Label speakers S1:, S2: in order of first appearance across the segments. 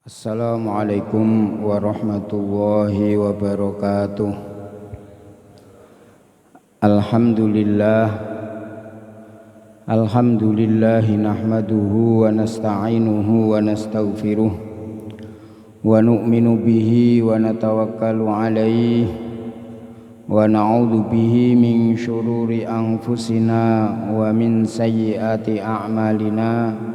S1: Assalamualaikum warahmatullahi wabarakatuh. Alhamdulillah nahmaduhu wa nasta'inuhu wa nastaghfiruh wa nu'minu bihi wa natawakkalu alaihi wa na'udzu bihi min syururi anfusina wa min sayyiati a'malina.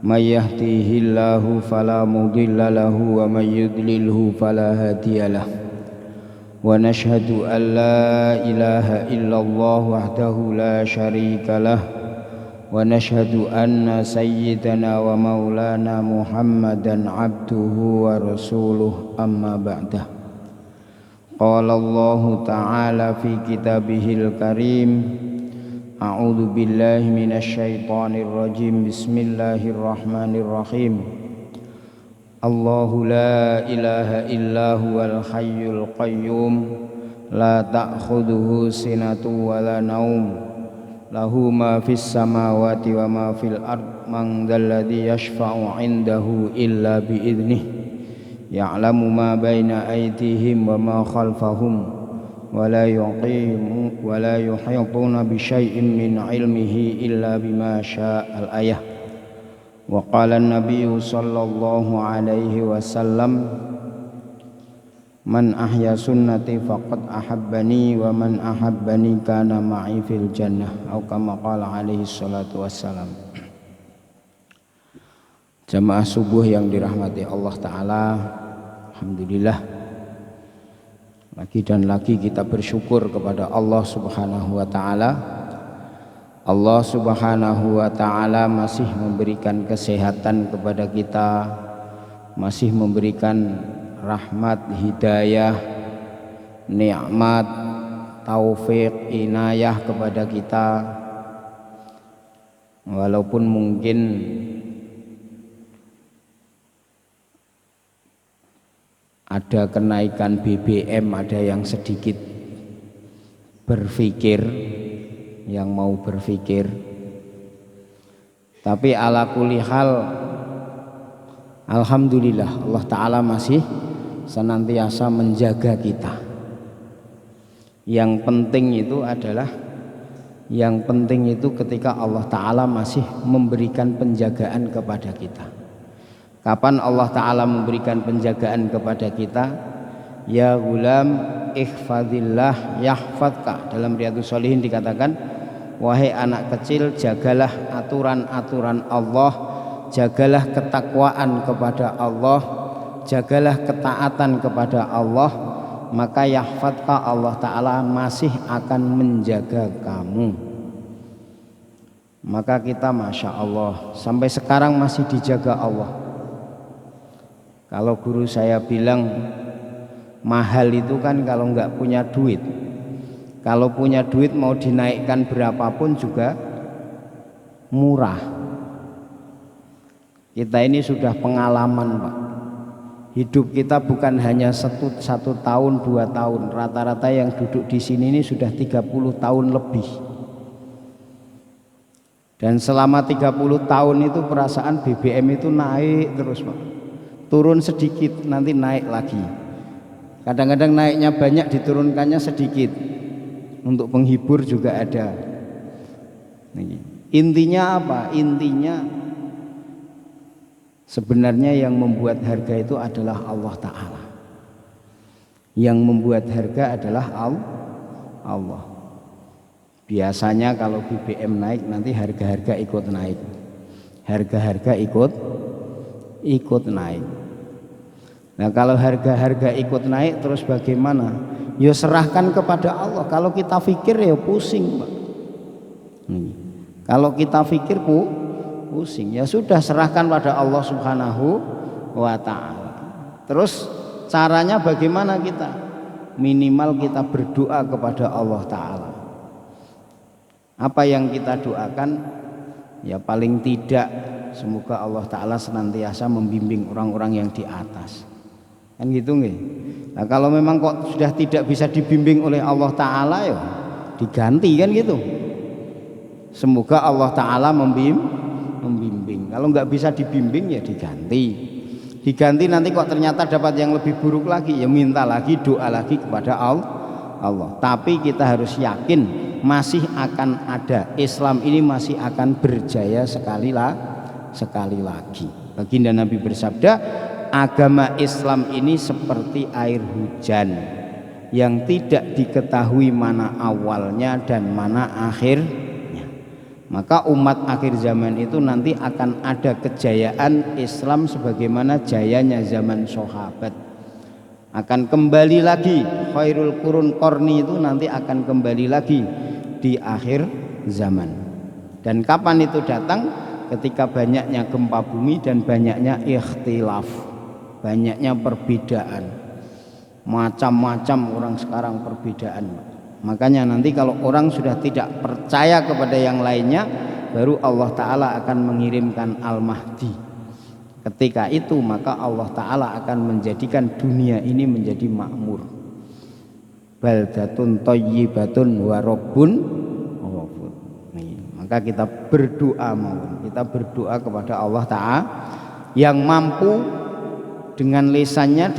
S1: May yahdihillahu fala mudilla lahu wa may yudlilhu fala hadiyalah. Wa nashhadu an la ilaha illallah wahdahu la syarikalah wa nashhadu anna sayyidana wa maulana Muhammadan abduhu wa rasuluh amma ba'dah. Qala Allah ta'ala fi kitabihil karim, a'udzu billahi minasy syaithanir rajim. Bismillahirrahmanirrahim. Allahu la ilaha illa huwal hayyul qayyum la ta'khudhuhu sinatun wa la naum lahu ma fis samawati wa ma fil ard man dzalladzi yashfa'u 'indahu illa bi idnih ya'lamu ma baina aydihim wa ma khalfahum ولا يحيطون بشيء من علمه إلا بما شاء. الآية. وقال النبي صلى الله عليه وسلم من أحيا سنتي فقد أحبني ومن أحبني كان معي في الجنة أو كما قال عليه الصلاة والسلام. Jamaah subuh yang dirahmati Allah Ta'ala, alhamdulillah lagi dan lagi kita bersyukur kepada Allah Subhanahu wa Ta'ala. Allah Subhanahu wa Ta'ala masih memberikan kesehatan kepada kita, masih memberikan rahmat, hidayah, nikmat, taufik, inayah kepada kita. Walaupun mungkin ada kenaikan BBM, ada yang sedikit berpikir, yang mau berpikir, tapi ala kulli hal alhamdulillah Allah Ta'ala masih senantiasa menjaga kita. Yang penting itu ketika Allah Ta'ala masih memberikan penjagaan kepada kita. Kapan Allah Ta'ala memberikan penjagaan kepada kita? Ya gulam ihfadillah yahfadka. Dalam Riyadhus Shalihin dikatakan, wahai anak kecil, jagalah aturan-aturan Allah, jagalah ketakwaan kepada Allah, jagalah ketaatan kepada Allah, maka yahfadka, Allah Ta'ala masih akan menjaga kamu. Maka kita Masya Allah sampai sekarang masih dijaga Allah. Kalau guru saya bilang mahal itu kan kalau nggak punya duit. Kalau punya duit mau dinaikkan berapapun juga murah. Kita ini sudah pengalaman, Pak. Hidup kita bukan hanya satu tahun, 2 tahun. Rata-rata yang duduk di sini ini sudah 30 tahun lebih. Dan selama 30 tahun itu perasaan BBM itu naik terus, Pak. Turun sedikit nanti naik lagi, kadang-kadang naiknya banyak diturunkannya sedikit, untuk penghibur juga ada. Intinya apa? Intinya sebenarnya yang membuat harga itu adalah Allah Ta'ala. Yang membuat harga adalah Allah. Biasanya kalau BBM naik nanti harga-harga ikut naik, harga-harga ikut naik. Nah, kalau harga-harga ikut naik terus bagaimana? Ya serahkan kepada Allah. Kalau kita pikir ya pusing, Pak. Kalau kita pikir pusing, ya sudah serahkan pada Allah Subhanahu wa Ta'ala. Terus caranya bagaimana kita? Minimal kita berdoa kepada Allah Ta'ala. Apa yang kita doakan? Ya paling tidak semoga Allah Ta'ala senantiasa membimbing orang-orang yang di atas. Kan gitu nggih. Nah, kalau memang kok sudah tidak bisa dibimbing oleh Allah Ta'ala, ya diganti kan gitu. Semoga Allah Ta'ala membimbing. Kalau nggak bisa dibimbing ya diganti. Diganti nanti kok ternyata dapat yang lebih buruk lagi, ya minta lagi, doa lagi kepada Allah. Tapi kita harus yakin masih akan ada, Islam ini masih akan berjaya sekali lagi. Baginda Nabi bersabda, agama Islam ini seperti air hujan yang tidak diketahui mana awalnya dan mana akhirnya. Maka umat akhir zaman itu nanti akan ada kejayaan Islam sebagaimana jayanya zaman sahabat. Akan kembali lagi, khairul qurun qarni itu nanti akan kembali lagi di akhir zaman. Dan kapan itu datang? Ketika banyaknya gempa bumi dan banyaknya ikhtilaf, banyaknya perbedaan. Macam-macam orang sekarang perbedaan. Makanya nanti kalau orang sudah tidak percaya kepada yang lainnya, baru Allah Ta'ala akan mengirimkan Al-Mahdi. Ketika itu maka Allah Ta'ala akan menjadikan dunia ini menjadi makmur. Baldatun thayyibatun wa rabbun ghafur. Maka kita berdoa kita berdoa kepada Allah Ta'ala yang mampu dengan lisannya,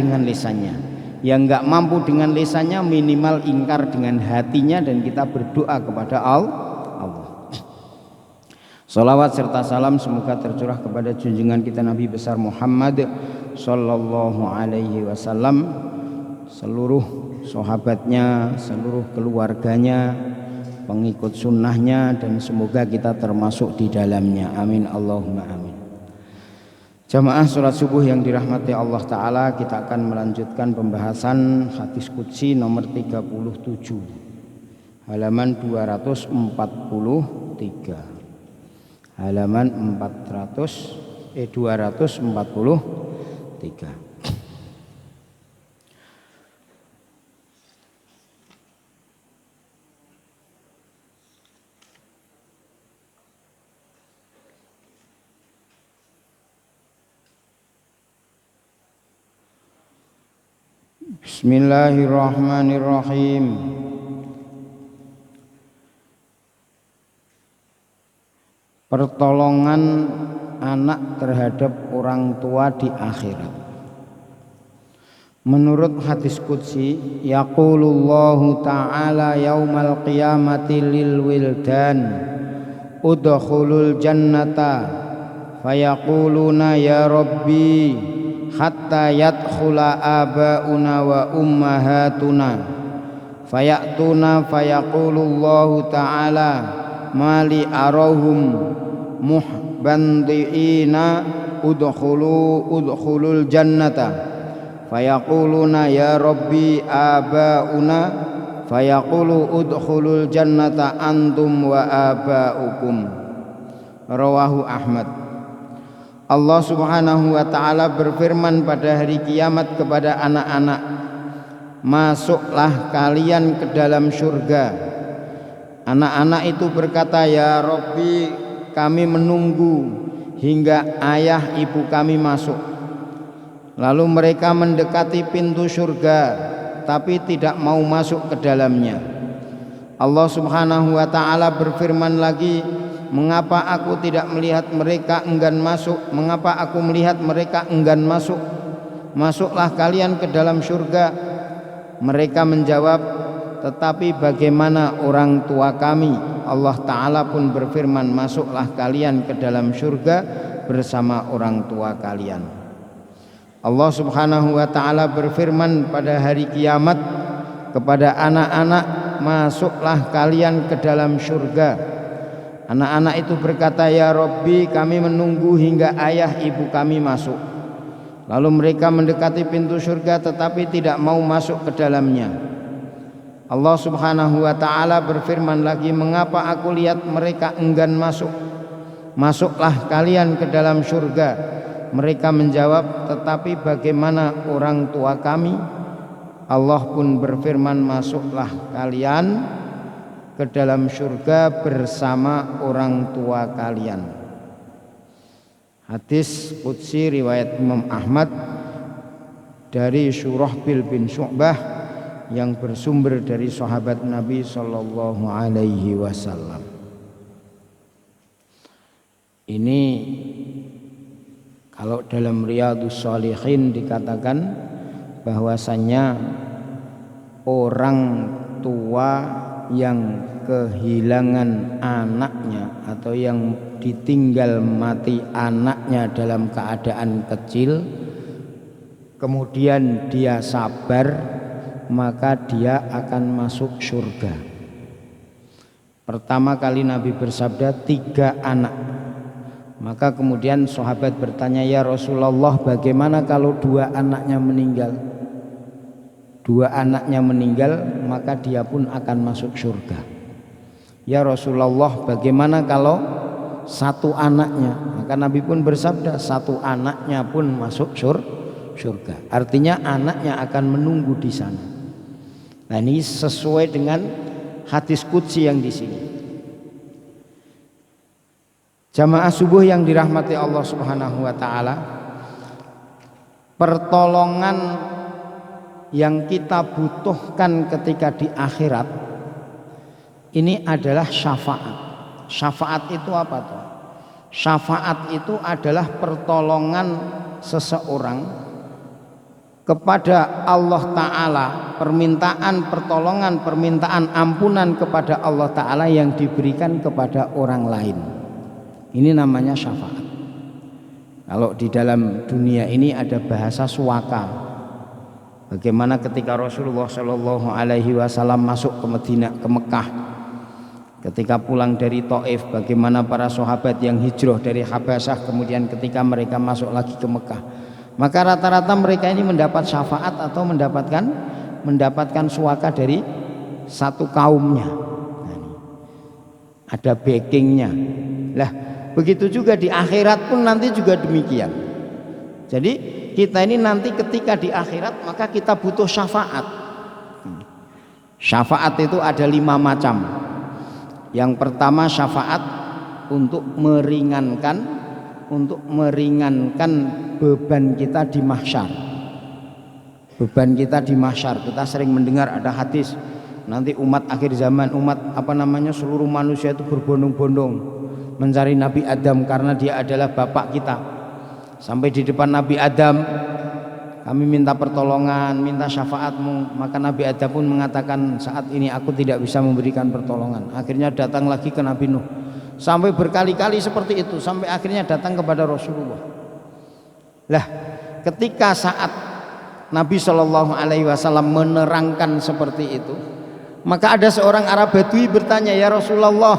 S1: yang enggak mampu dengan lisannya minimal ingkar dengan hatinya, dan kita berdoa kepada Allah. Salawat serta salam semoga tercurah kepada junjungan kita Nabi besar Muhammad sallallahu alaihi wasallam, seluruh sahabatnya, seluruh keluarganya, pengikut sunnahnya, dan semoga kita termasuk di dalamnya. Amin Allahumma amin. Jamaah sholat subuh yang dirahmati Allah Ta'ala, kita akan melanjutkan pembahasan hadis qudsi nomor 37 halaman 243 halaman 243. Bismillahirrahmanirrahim. Pertolongan anak terhadap orang tua di akhirat. Menurut hadis qudsi, yaqulullahu ta'ala yaumal qiyamati lil wildan udkhulul jannata fayaquluna ya rabbi hatta yadkhula abauna wa ummahatuna fayatuna fayaqulullahu ta'ala mali arahum muhbandiina udkhulul jannata fayaquluna ya rabbi abauna fayaqulu udkhulul jannata antum wa abaukum. Rawahu Ahmad. Allah Subhanahu wa ta'ala berfirman pada hari kiamat kepada anak-anak, masuklah kalian ke dalam surga. Anak-anak itu berkata, ya Rabbi, kami menunggu hingga ayah ibu kami masuk. Lalu mereka mendekati pintu surga tapi tidak mau masuk ke dalamnya. Allah Subhanahu wa ta'ala berfirman lagi, mengapa aku tidak melihat mereka enggan masuk? Mengapa aku melihat mereka enggan masuk? Masuklah kalian ke dalam surga. Mereka menjawab, tetapi bagaimana orang tua kami? Allah Ta'ala pun berfirman, masuklah kalian ke dalam surga bersama orang tua kalian. Allah Subhanahu wa ta'ala berfirman pada hari kiamat kepada anak-anak, masuklah kalian ke dalam surga. Anak-anak itu berkata, ya Rabbi, kami menunggu hingga ayah ibu kami masuk. Lalu mereka mendekati pintu surga tetapi tidak mau masuk ke dalamnya. Allah Subhanahu wa ta'ala berfirman lagi, mengapa aku lihat mereka enggan masuk? Masuklah kalian ke dalam surga. Mereka menjawab, tetapi bagaimana orang tua kami? Allah pun berfirman, masuklah kalian ke dalam surga bersama orang tua kalian. Hadis qudsi riwayat Imam Ahmad dari Syurahbil bin Syu'bah yang bersumber dari sahabat Nabi sallallahu alaihi wasallam. Ini Kalau dalam Riyadhus Shalihin dikatakan bahwasannya orang tua yang kehilangan anaknya atau yang ditinggal mati anaknya dalam keadaan kecil, kemudian dia sabar, maka dia akan masuk surga. Pertama kali Nabi bersabda 3 anak. Maka kemudian sahabat bertanya, ya Rasulullah, bagaimana kalau 2 anaknya meninggal? 2 anaknya meninggal, maka dia pun akan masuk surga. Ya Rasulullah, bagaimana kalau 1 anaknya? Maka Nabi pun bersabda, 1 anaknya pun masuk surga. Artinya anaknya akan menunggu di sana. Nah, ini sesuai dengan hadis qudsi yang di sini. Jamaah subuh yang dirahmati Allah Subhanahu wa taala, pertolongan yang kita butuhkan ketika di akhirat ini adalah syafaat. Syafaat itu apa tuh? Syafaat itu adalah pertolongan seseorang kepada Allah Ta'ala, permintaan pertolongan, permintaan ampunan kepada Allah Ta'ala yang diberikan kepada orang lain. Ini namanya syafaat. Kalau di dalam dunia ini ada bahasa suaka. Bagaimana ketika Rasulullah Shallallahu Alaihi Wasallam masuk ke Madinah, ke Mekah, ketika pulang dari Taif, bagaimana para sahabat yang hijrah dari Habasyah kemudian ketika mereka masuk lagi ke Mekah, maka rata-rata mereka ini mendapat syafaat atau mendapatkan suaka dari satu kaumnya. Ada backingnya. Lah, begitu juga di akhirat pun nanti juga demikian. Jadi kita ini nanti ketika di akhirat maka kita butuh syafaat. Syafaat itu ada 5 macam. Yang pertama syafaat untuk meringankan beban kita di mahsyar. Beban kita di mahsyar. Kita sering mendengar ada hadis nanti umat akhir zaman, seluruh manusia itu berbondong-bondong mencari Nabi Adam karena dia adalah bapak kita. Sampai di depan Nabi Adam, kami minta pertolongan, minta syafaatmu. Maka Nabi Adam pun mengatakan, saat ini aku tidak bisa memberikan pertolongan. Akhirnya datang lagi ke Nabi Nuh. Sampai berkali-kali seperti itu, sampai akhirnya datang kepada Rasulullah. Lah, ketika saat Nabi Shallallahu Alaihi Wasallam menerangkan seperti itu, maka ada seorang Arab Badui bertanya, ya Rasulullah,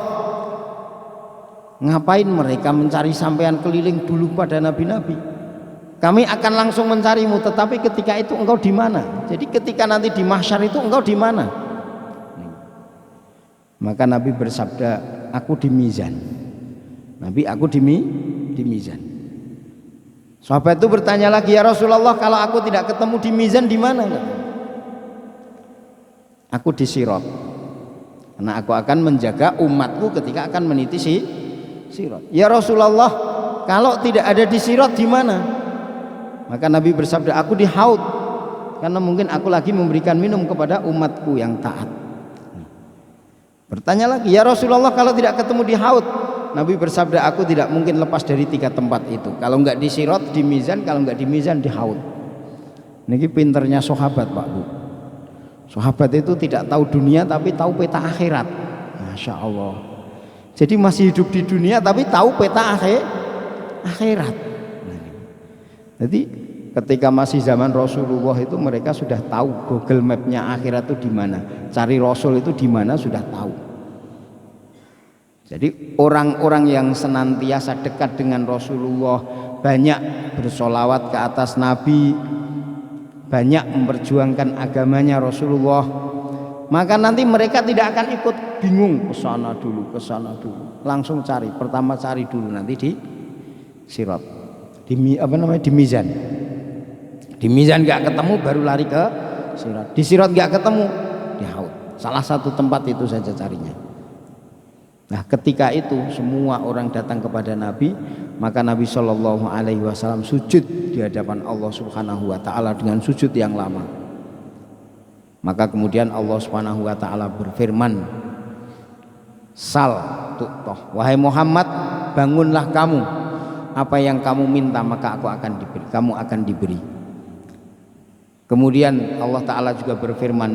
S1: ngapain mereka mencari sampean keliling dulu pada nabi-nabi? Kami akan langsung mencarimu, tetapi ketika itu engkau di mana? Jadi ketika nanti di mahsyar itu engkau di mana? Maka Nabi bersabda, aku di mizan. Nabi, aku di mizan. Sahabat itu bertanya lagi, ya Rasulullah, kalau aku tidak ketemu di mizan di mana? Aku di sirat. Karena aku akan menjaga umatku ketika akan meniti sirat. Ya Rasulullah, kalau tidak ada di sirat di mana? Maka Nabi bersabda, aku di haud, karena mungkin aku lagi memberikan minum kepada umatku yang taat. Bertanya lagi, ya Rasulullah, kalau tidak ketemu di haud? Nabi bersabda, aku tidak mungkin lepas dari 3 tempat itu. Kalau enggak di sirat, di mizan. Kalau enggak di mizan, di haud. Ini pinternya sahabat, Pak Bu. Sahabat itu tidak tahu dunia tapi tahu peta akhirat. Masya Allah. Jadi masih hidup di dunia tapi tahu peta akhirat. Jadi ketika masih zaman Rasulullah itu mereka sudah tahu Google Map-nya akhirat itu di mana. Cari Rasul itu di mana sudah tahu. Jadi orang-orang yang senantiasa dekat dengan Rasulullah, banyak bersolawat ke atas Nabi, banyak memperjuangkan agamanya Rasulullah, maka nanti mereka tidak akan ikut bingung ke sana dulu, langsung cari. Pertama cari dulu nanti di sirat, di mizan. Di mizan nggak ketemu baru lari ke sirat. Di sirat nggak ketemu di haud. Salah satu tempat itu saja carinya. Nah, ketika itu semua orang datang kepada Nabi, maka Nabi Shallallahu Alaihi Wasallam sujud di hadapan Allah Subhanahu Wa Taala dengan sujud yang lama. Maka kemudian Allah Subhanahu Wa Taala berfirman, sal tu'toh, wahai Muhammad, bangunlah kamu, apa yang kamu minta maka aku akan diberi, kamu akan diberi. Kemudian Allah Ta'ala juga berfirman,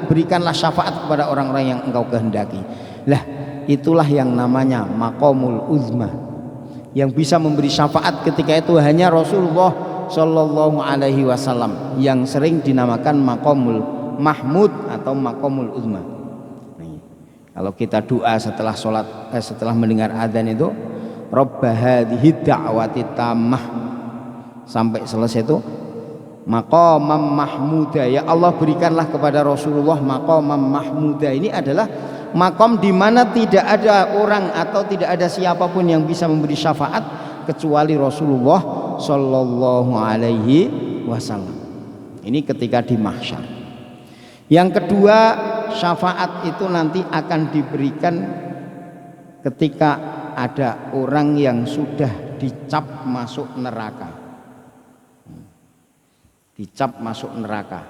S1: berikanlah syafaat kepada orang-orang yang engkau kehendaki. Lah itulah yang namanya maqamul uzma. Yang bisa memberi syafaat ketika itu hanya Rasulullah Shallallahu Alaihi Wasallam, yang sering dinamakan maqamul mahmud atau maqamul uzma. Kalau kita doa setelah sholat, setelah mendengar adzan itu, Rabb hadhihi da'wati tammah, sampai selesai itu maqamam mahmuda, ya Allah berikanlah kepada Rasulullah maqamam mahmuda. Ini adalah maqam di mana tidak ada orang atau tidak ada siapapun yang bisa memberi syafaat kecuali Rasulullah Shallallahu Alaihi Wasallam. Ini ketika di mahsyar. Yang kedua, syafaat itu nanti akan diberikan ketika ada orang yang sudah dicap masuk neraka. Dicap masuk neraka,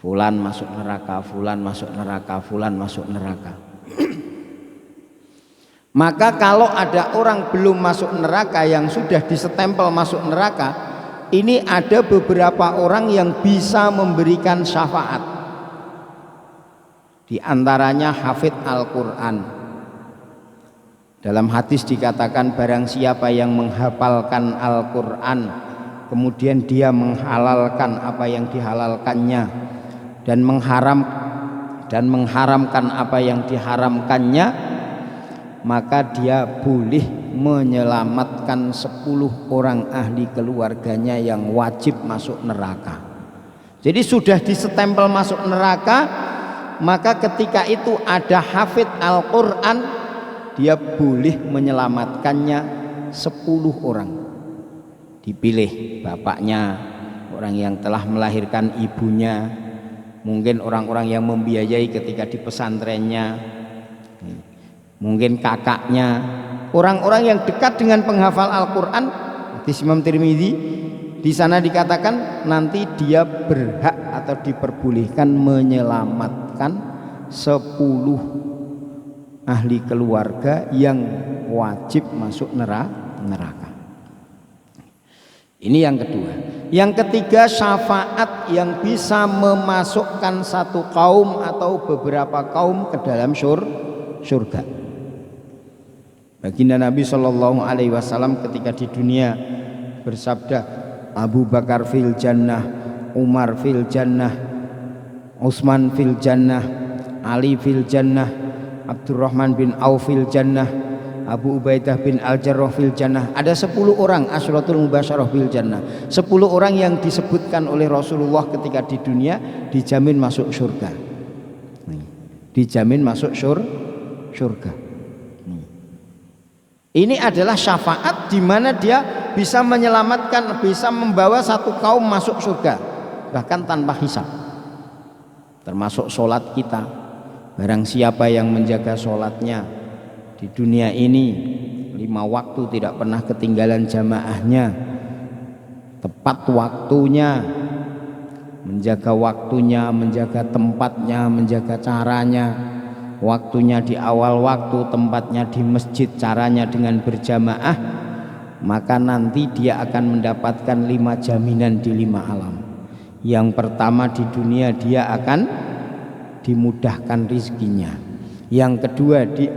S1: fulan masuk neraka, fulan masuk neraka, fulan masuk neraka. Maka kalau ada orang belum masuk neraka yang sudah disetempel masuk neraka, ini ada beberapa orang yang bisa memberikan syafaat. Di antaranya hafidz Al-Quran. Dalam hadis dikatakan barang siapa yang menghafalkan Al-Quran kemudian dia menghalalkan apa yang dihalalkannya dan mengharamkan apa yang diharamkannya, maka dia boleh menyelamatkan 10 orang ahli keluarganya yang wajib masuk neraka. Jadi sudah disetempel masuk neraka, maka ketika itu ada hafidz Al-Quran, dia boleh menyelamatkannya 10 orang. Dipilih bapaknya, orang yang telah melahirkan ibunya, mungkin orang-orang yang membiayai ketika di pesantrennya, mungkin kakaknya, orang-orang yang dekat dengan penghafal Al-Quran. Di Imam Tirmidzi di sana dikatakan nanti dia berhak atau diperbolehkan menyelamatkan 10 ahli keluarga yang wajib masuk neraka. Ini yang kedua. Yang ketiga, syafaat yang bisa memasukkan satu kaum atau beberapa kaum ke dalam surga. Baginda Nabi Shallallahu Alaihi Wasallam ketika di dunia bersabda, Abu Bakar fil jannah, Umar fil jannah, Utsman fil jannah, Ali fil jannah, Abdurrahman bin Auf fil jannah, Abu Ubaidah bin Al-Jarrah fil jannah. Ada 10 orang asyratul mubasyarah fil jannah. 10 orang yang disebutkan oleh Rasulullah ketika di dunia dijamin masuk surga. Dijamin masuk surga. Ini adalah syafaat di mana dia bisa menyelamatkan, bisa membawa satu kaum masuk surga, bahkan tanpa hisab. Termasuk sholat kita. Barang siapa yang menjaga sholatnya di dunia ini 5 waktu tidak pernah ketinggalan jamaahnya, tepat waktunya, menjaga tempatnya, menjaga caranya, waktunya di awal waktu, tempatnya di masjid, caranya dengan berjamaah, maka nanti dia akan mendapatkan 5 jaminan di 5 alam. Yang pertama, di dunia dia akan dimudahkan rizkinya. Yang kedua, di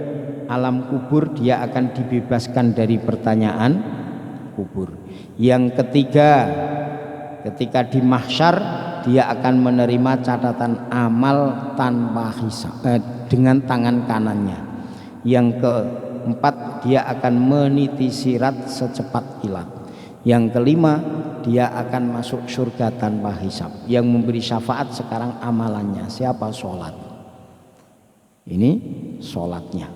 S1: alam kubur dia akan dibebaskan dari pertanyaan kubur. Yang ketiga, ketika di mahsyar dia akan menerima catatan amal tanpa hisab dengan tangan kanannya. Yang keempat, dia akan meniti sirat secepat kilat. Yang kelima, dia akan masuk surga tanpa hisab. Yang memberi syafaat sekarang amalannya siapa? Sholat. Ini sholatnya.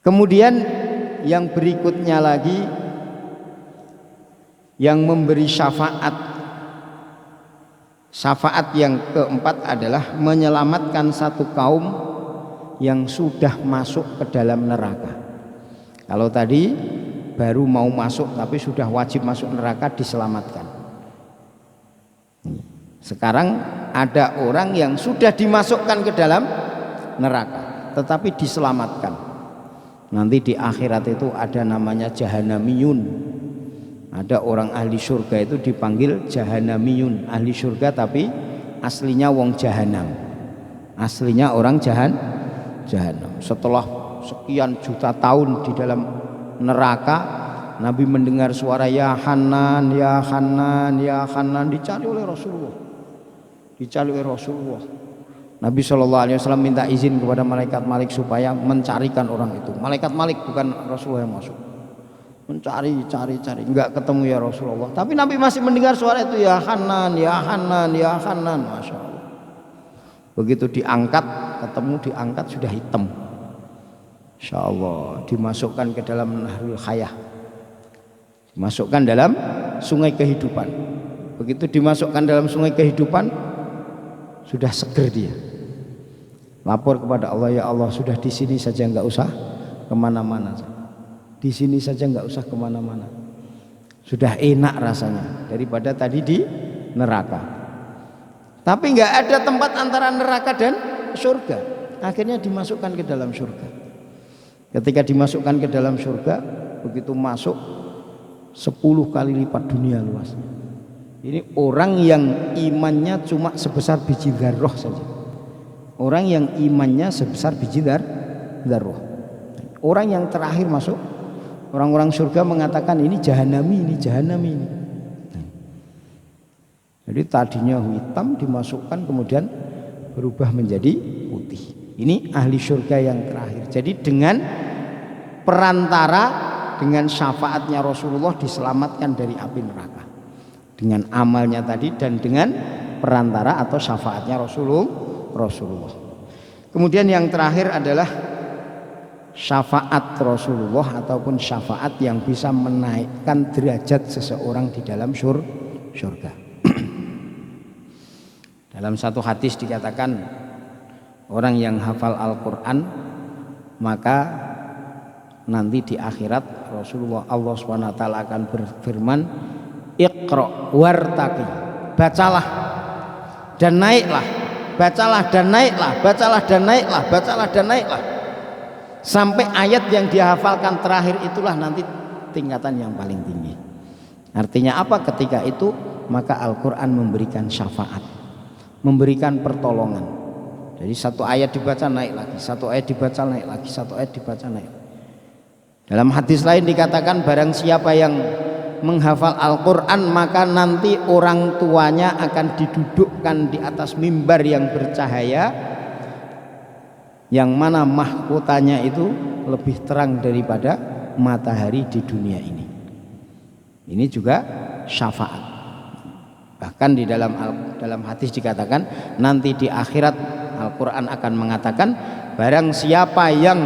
S1: Kemudian yang berikutnya lagi, yang memberi syafaat yang keempat adalah menyelamatkan satu kaum yang sudah masuk ke dalam neraka. Kalau tadi baru mau masuk tapi sudah wajib masuk neraka, diselamatkan. Sekarang ada orang yang sudah dimasukkan ke dalam neraka tetapi diselamatkan. Nanti di akhirat itu ada namanya jahanamiyun. Ada orang ahli surga itu dipanggil jahanamiyun, ahli surga tapi aslinya wong jahanam. Aslinya orang jahanam. Setelah sekian juta tahun di dalam neraka, Nabi mendengar suara ya Hanan, ya Hanan, ya Hanan, dicari oleh Rasulullah. Nabi SAW minta izin kepada malaikat Malik supaya mencarikan orang itu. Malaikat Malik, bukan Rasulullah yang masuk. Mencari, enggak ketemu ya Rasulullah. Tapi Nabi masih mendengar suara itu ya Hanan, ya Hanan, ya Hanan. Masya Allah. Begitu diangkat, diangkat sudah hitam. Insya Allah dimasukkan ke dalam Nahrul Hayah, dimasukkan dalam sungai kehidupan. Begitu dimasukkan dalam sungai kehidupan, sudah seger dia. Lapor kepada Allah, ya Allah sudah di sini saja, enggak usah kemana-mana. Di sini saja enggak usah kemana-mana. Sudah enak rasanya daripada tadi di neraka. Tapi enggak ada tempat antara neraka dan surga. Akhirnya dimasukkan ke dalam surga. Ketika dimasukkan ke dalam surga, begitu masuk 10 kali lipat dunia luasnya. Ini orang yang imannya cuma sebesar biji dzarrah saja. Orang yang imannya sebesar biji dzarrah. Orang yang terakhir masuk, orang-orang surga mengatakan ini jahanami, ini jahanami ini. Jadi tadinya hitam dimasukkan kemudian berubah menjadi putih. Ini ahli surga yang terakhir. Jadi dengan perantara, dengan syafaatnya Rasulullah diselamatkan dari api neraka. Dengan amalnya tadi dan dengan perantara atau syafaatnya Rasulullah. Kemudian yang terakhir adalah syafaat Rasulullah ataupun syafaat yang bisa menaikkan derajat seseorang di dalam surga. Dalam satu hadis dikatakan orang yang hafal Al-Quran maka nanti di akhirat Rasulullah Allah SWT akan berfirman, Iqra wartaqi, bacalah dan naiklah, bacalah dan naiklah, bacalah dan naiklah, bacalah dan naiklah, sampai ayat yang dihafalkan terakhir itulah nanti tingkatan yang paling tinggi. Artinya apa? Ketika itu maka Al-Quran memberikan syafaat, memberikan pertolongan. Jadi satu ayat dibaca naik lagi, satu ayat dibaca naik lagi, satu ayat dibaca naik. Dalam hadis lain dikatakan barang siapa yang menghafal Al-Quran maka nanti orang tuanya akan didudukkan di atas mimbar yang bercahaya, yang mana mahkotanya itu lebih terang daripada matahari di dunia ini. Ini juga syafaat. Bahkan di dalam hadis dikatakan nanti di akhirat Al-Quran akan mengatakan barang siapa yang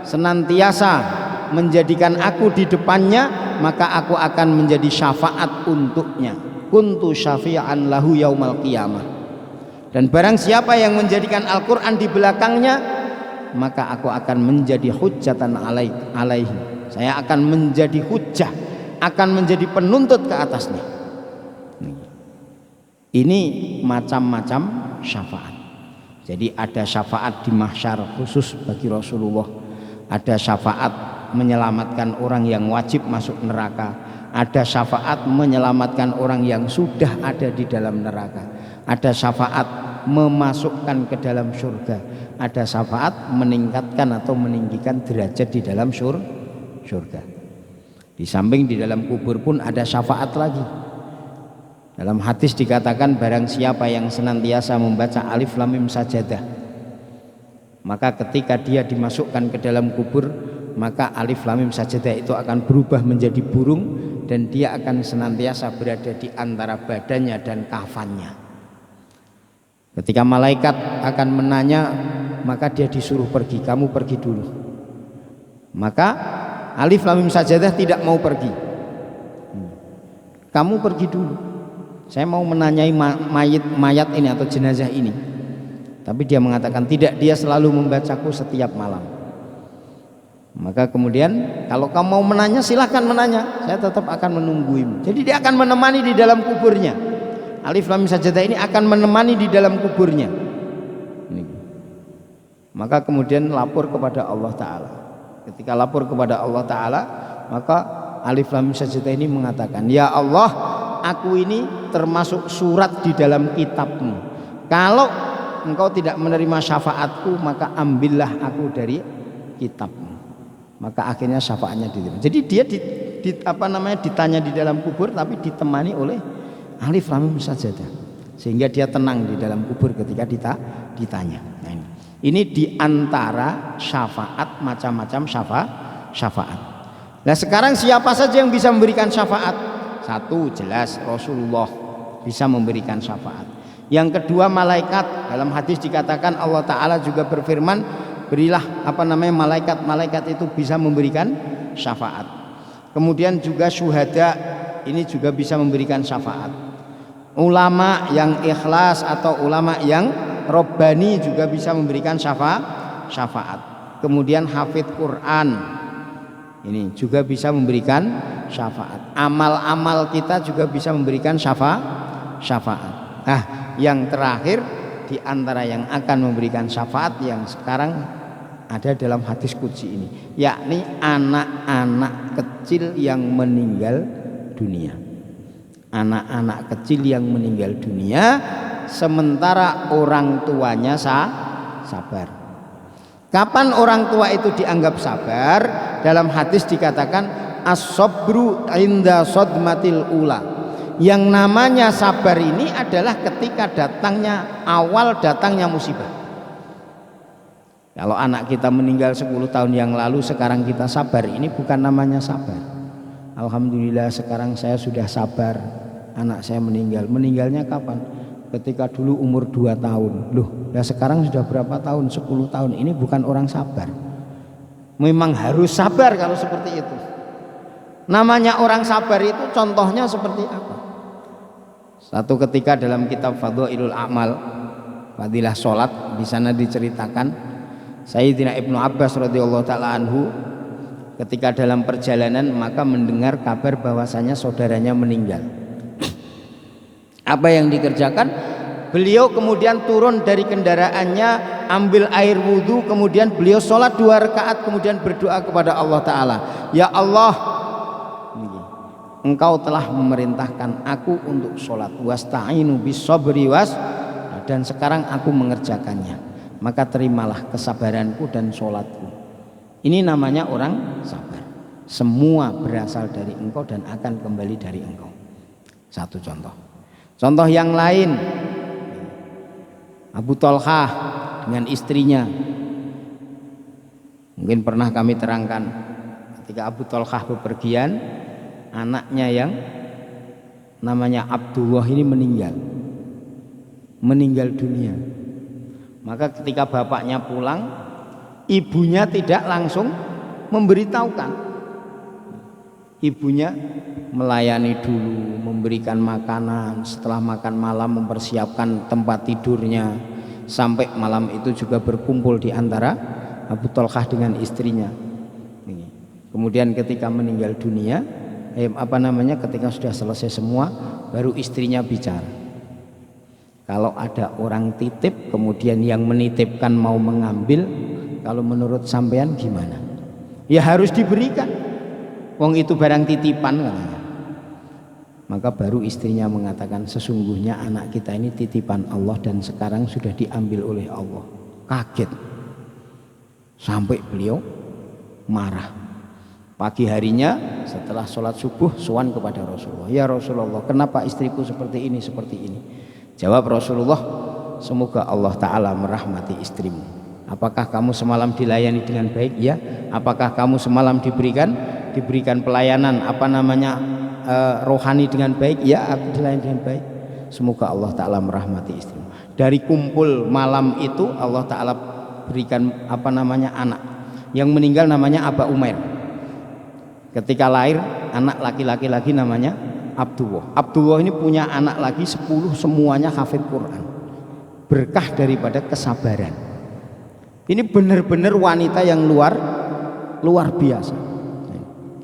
S1: senantiasa menjadikan aku di depannya maka aku akan menjadi syafaat untuknya, kuntu syafi'an lahu yaumal qiyamah. Dan barang siapa yang menjadikan Al-Quran di belakangnya maka aku akan menjadi hujjatan alaihi, saya akan menjadi hujjah, akan menjadi penuntut ke atasnya. Ini macam-macam syafaat. Jadi ada syafaat di mahsyar khusus bagi Rasulullah, ada syafaat menyelamatkan orang yang wajib masuk neraka, ada syafaat menyelamatkan orang yang sudah ada di dalam neraka, ada syafaat memasukkan ke dalam surga, ada syafaat meningkatkan atau meninggikan derajat di dalam surga. Di samping di dalam kubur pun ada syafaat lagi. Dalam hadis dikatakan barang siapa yang senantiasa membaca alif lam mim sajadah maka ketika dia dimasukkan ke dalam kubur maka alif lam mim sajadah itu akan berubah menjadi burung dan dia akan senantiasa berada di antara badannya dan kafannya. Ketika malaikat akan menanya maka dia disuruh pergi, kamu pergi dulu. Maka alif lam mim sajadah tidak mau pergi, kamu pergi dulu, saya mau menanyai mayat ini atau jenazah ini. Tapi dia mengatakan tidak, dia selalu membacaku setiap malam. Maka kemudian kalau kamu mau menanya silahkan menanya, saya tetap akan menungguimu. Jadi dia akan menemani di dalam kuburnya. Alif lam mim sajadah ini akan menemani di dalam kuburnya. Maka kemudian lapor kepada Allah Ta'ala, Ketika lapor kepada Allah Ta'ala, maka Alif Lam Mim Sajdah ini mengatakan, ya Allah, aku ini termasuk surat di dalam kitabmu. Kalau engkau tidak menerima syafaatku, maka ambillah aku dari kitabmu. Maka akhirnya syafaatnya diterima. Jadi dia ditanya di dalam kubur, tapi ditemani oleh Alif Lam Mim Sajdah, sehingga dia tenang di dalam kubur ketika ditanya. Nah, ini diantara syafaat, macam-macam syafaat. Nah sekarang siapa saja yang bisa memberikan syafaat? Satu, jelas Rasulullah bisa memberikan syafaat. Yang kedua, malaikat. Dalam hadis dikatakan Allah Ta'ala juga berfirman, berilah malaikat itu bisa memberikan syafaat. Kemudian juga syuhada, ini juga bisa memberikan syafaat. Ulama yang ikhlas atau ulama yang Robbani juga bisa memberikan syafaat. Kemudian hafidz Quran, ini juga bisa memberikan syafaat. Amal-amal kita juga bisa memberikan syafaat. Nah, yang terakhir di antara yang akan memberikan syafaat yang sekarang ada dalam hadis qudsi ini, yakni anak-anak kecil yang meninggal dunia. Anak-anak kecil yang meninggal dunia sementara orang tuanya sabar. Kapan orang tua itu dianggap sabar? Dalam hadis dikatakan as-sabru inda sodmatil ula. Yang namanya sabar ini adalah ketika awal datangnya musibah. Kalau anak kita meninggal 10 tahun yang lalu, sekarang kita sabar, ini bukan namanya sabar. Alhamdulillah sekarang saya sudah sabar, anak saya meninggal. Meninggalnya kapan? Ketika dulu umur 2 tahun. Loh, ya sekarang sudah berapa tahun? 10 tahun. Ini bukan orang sabar. Memang harus sabar kalau seperti itu. Namanya orang sabar itu contohnya seperti apa? Satu ketika dalam kitab Fadhailul A'mal, fadilah salat, di sana diceritakan Sayyidina Ibnu Abbas radhiyallahu taala anhu ketika dalam perjalanan maka mendengar kabar bahwasanya saudaranya meninggal. Apa yang dikerjakan? Beliau kemudian turun dari kendaraannya, ambil air wudhu, kemudian beliau sholat 2 rakaat, kemudian berdoa kepada Allah Ta'ala, ya Allah, Engkau telah memerintahkan aku untuk sholat, wasta'inu bis sabri dan sekarang aku mengerjakannya, maka terimalah kesabaranku dan sholatku. Ini namanya orang sabar. Semua berasal dari Engkau dan akan kembali dari Engkau. Satu contoh. Contoh yang lain, Abu Thalhah dengan istrinya. Mungkin pernah kami terangkan, ketika Abu Thalhah bepergian, anaknya yang namanya Abdullah ini meninggal dunia. Maka ketika bapaknya pulang, ibunya tidak langsung memberitahukan. Ibunya melayani dulu, memberikan makanan, setelah makan malam mempersiapkan tempat tidurnya, sampai malam itu juga berkumpul di antara Abu Thalhah dengan istrinya. Kemudian ketika meninggal dunia, ketika sudah selesai semua, baru istrinya bicara. Kalau ada orang titip, kemudian yang menitipkan mau mengambil, kalau menurut sampean gimana? Ya harus diberikan. Wong itu barang titipan katanya. Maka baru istrinya mengatakan, sesungguhnya anak kita ini titipan Allah dan sekarang sudah diambil oleh Allah. Kaget. Sampai beliau marah. Pagi harinya setelah sholat subuh sowan kepada Rasulullah, ya Rasulullah, kenapa istriku seperti ini? Jawab Rasulullah, semoga Allah Ta'ala merahmati istrimu. Apakah kamu semalam dilayani dengan baik? Ya. Apakah kamu semalam diberikan pelayanan rohani dengan baik? Ya, aku dilayani dengan baik. Semoga Allah Ta'ala merahmati istrimu. Dari kumpul malam itu Allah Ta'ala berikan anak yang meninggal namanya Aba Umair. Ketika lahir anak laki-laki lagi namanya Abdullah. Abdullah ini punya anak lagi 10, semuanya hafidz Quran. Berkah daripada kesabaran. Ini benar-benar wanita yang luar biasa.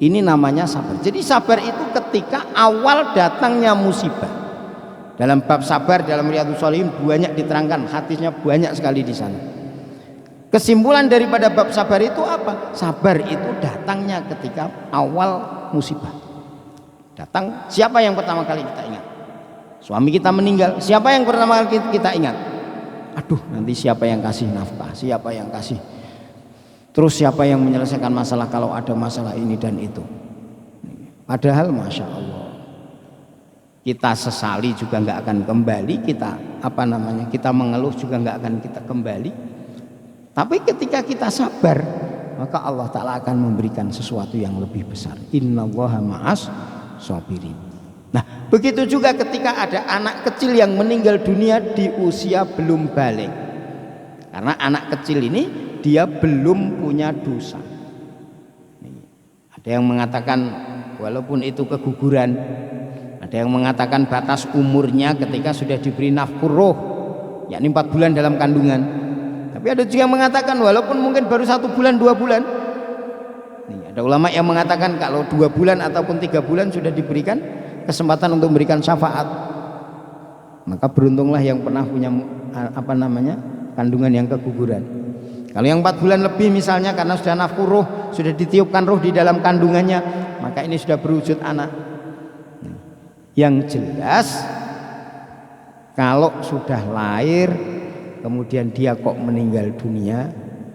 S1: Ini namanya sabar. Jadi sabar itu ketika awal datangnya musibah. Dalam bab sabar dalam Riyadhus Shalihin banyak diterangkan, hadisnya banyak sekali di sana. Kesimpulan daripada bab sabar itu apa? Sabar itu datangnya ketika awal musibah. Datang, siapa yang pertama kali kita ingat? Suami kita meninggal, siapa yang pertama kali kita ingat? Aduh, nanti siapa yang kasih nafkah? Siapa yang kasih? Terus siapa yang menyelesaikan masalah kalau ada masalah ini dan itu? Padahal Masya Allah, kita sesali juga nggak akan kembali, kita kita mengeluh juga nggak akan kita kembali. Tapi ketika kita sabar, maka Allah Ta'ala akan memberikan sesuatu yang lebih besar. Innallaha ma'as sabirin. Nah, begitu juga ketika ada anak kecil yang meninggal dunia di usia belum balik. Karena anak kecil ini dia belum punya dosa. Ada yang mengatakan walaupun itu keguguran, ada yang mengatakan batas umurnya ketika sudah diberi nafkah roh, yakni 4 bulan dalam kandungan. Tapi ada juga yang mengatakan walaupun mungkin baru 1 bulan 2 bulan. Ada ulama yang mengatakan kalau 2 bulan ataupun 3 bulan sudah diberikan kesempatan untuk memberikan syafaat, maka beruntunglah yang pernah punya kandungan yang keguguran. Kalau yang 4 bulan lebih misalnya karena sudah nafkah roh, sudah ditiupkan roh di dalam kandungannya, maka ini sudah berwujud anak. Yang jelas kalau sudah lahir kemudian dia kok meninggal dunia,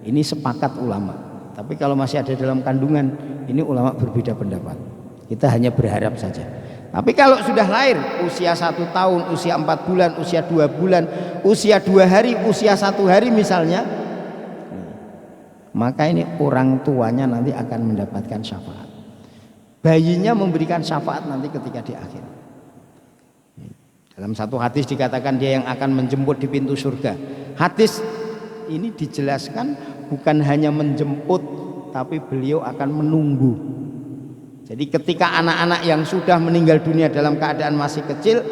S1: ini sepakat ulama. Tapi kalau masih ada dalam kandungan, ini ulama berbeda pendapat. Kita hanya berharap saja. Tapi kalau sudah lahir usia 1 tahun, usia 4 bulan, usia 2 bulan, usia 2 hari, usia 1 hari misalnya, maka ini orang tuanya nanti akan mendapatkan syafaat. Bayinya memberikan syafaat nanti ketika di akhir. Dalam satu hadis dikatakan dia yang akan menjemput di pintu surga. Hadis ini dijelaskan bukan hanya menjemput, tapi beliau akan menunggu. Jadi ketika anak-anak yang sudah meninggal dunia dalam keadaan masih kecil,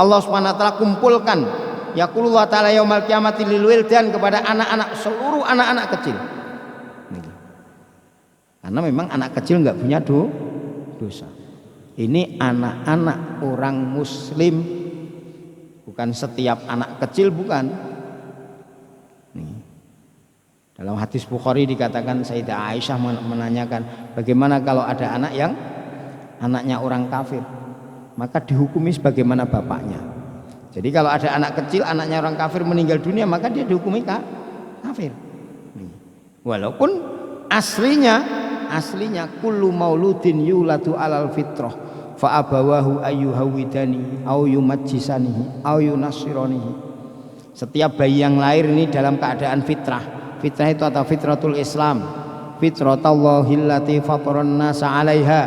S1: Allah SWT kumpulkan yaqulullah ta'ala yaumal qiyamati lil wildan kepada anak-anak, seluruh anak-anak kecil. Karena memang anak kecil nggak punya dosa. Ini anak-anak orang muslim, bukan setiap anak kecil, bukan. Dalam hadis Bukhari dikatakan Sayyidah Aisyah menanyakan bagaimana kalau ada anak yang anaknya orang kafir, maka dihukumi sebagaimana bapaknya. Jadi kalau ada anak kecil anaknya orang kafir meninggal dunia, maka dia dihukumi kafir. Walaupun aslinya kullu mauludin yuladu alal fitrah fa abawahu ayyuhawidani au yumajjisanihi au yunassiranihi. Setiap bayi yang lahir ini dalam keadaan fitrah. Fitrah itu atau fitratul Islam, fitratallahi allati fataran nasa 'alaiha.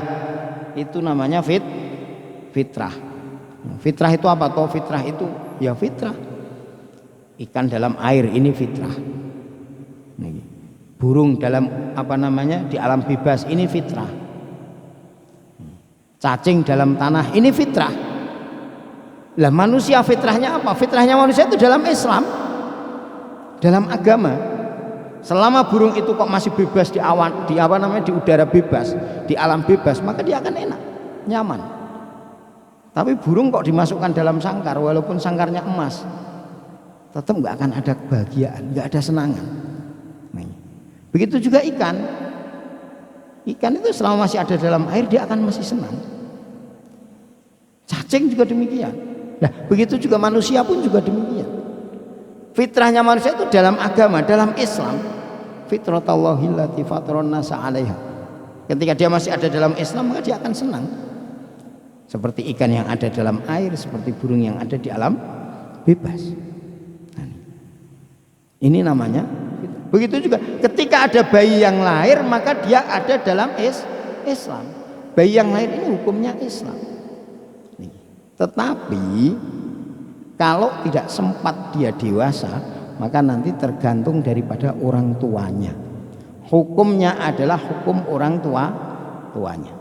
S1: Itu namanya fitrah. Fitrah itu apa toh? Fitrah itu ya fitrah. Ikan dalam air ini fitrah. Burung dalam di alam bebas ini fitrah. Cacing dalam tanah ini fitrah. Lah manusia fitrahnya apa? Fitrahnya manusia itu dalam Islam, dalam agama. Selama burung itu kok masih bebas di awan, di udara bebas, di alam bebas, maka dia akan enak, nyaman. Tapi burung kok dimasukkan dalam sangkar, walaupun sangkarnya emas, tetap nggak akan ada kebahagiaan, nggak ada senangan. Begitu juga ikan. Ikan itu selama masih ada dalam air dia akan masih senang. Cacing juga demikian. Nah, begitu juga manusia pun juga demikian. Fitrahnya manusia itu dalam agama, dalam Islam. Fitratallahi allati fataran nasa 'alaiha. Ketika dia masih ada dalam Islam, maka dia akan senang. Seperti ikan yang ada dalam air, seperti burung yang ada di alam bebas. Ini namanya. Begitu juga ketika ada bayi yang lahir, maka dia ada dalam Islam. Bayi yang lahir ini hukumnya Islam. Tetapi kalau tidak sempat dia dewasa, maka nanti tergantung daripada orang tuanya. Hukumnya adalah hukum orang tuanya.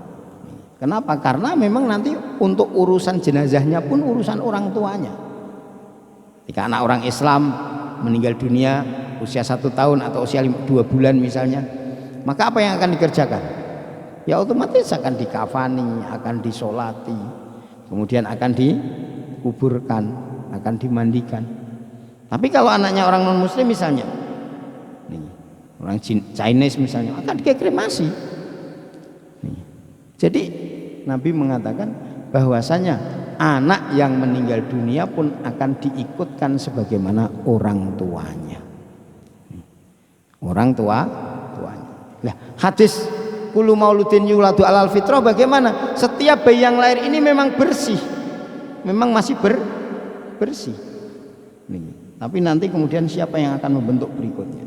S1: Kenapa? Karena memang nanti untuk urusan jenazahnya pun urusan orang tuanya. Jika anak orang Islam meninggal dunia usia 1 tahun atau usia 2 bulan misalnya, maka apa yang akan dikerjakan? Ya otomatis akan dikafani, akan disolati, kemudian akan dikuburkan, akan dimandikan. Tapi kalau anaknya orang non muslim misalnya, orang Chinese misalnya akan dikremasi. Jadi Nabi mengatakan bahwasanya anak yang meninggal dunia pun akan diikutkan sebagaimana orang tuanya. Orang tuanya. Nah, hadis kullu mauludin yuladu alal fitrah bagaimana? Setiap bayi yang lahir ini memang bersih. Memang masih bersih. Tapi nanti kemudian siapa yang akan membentuk berikutnya?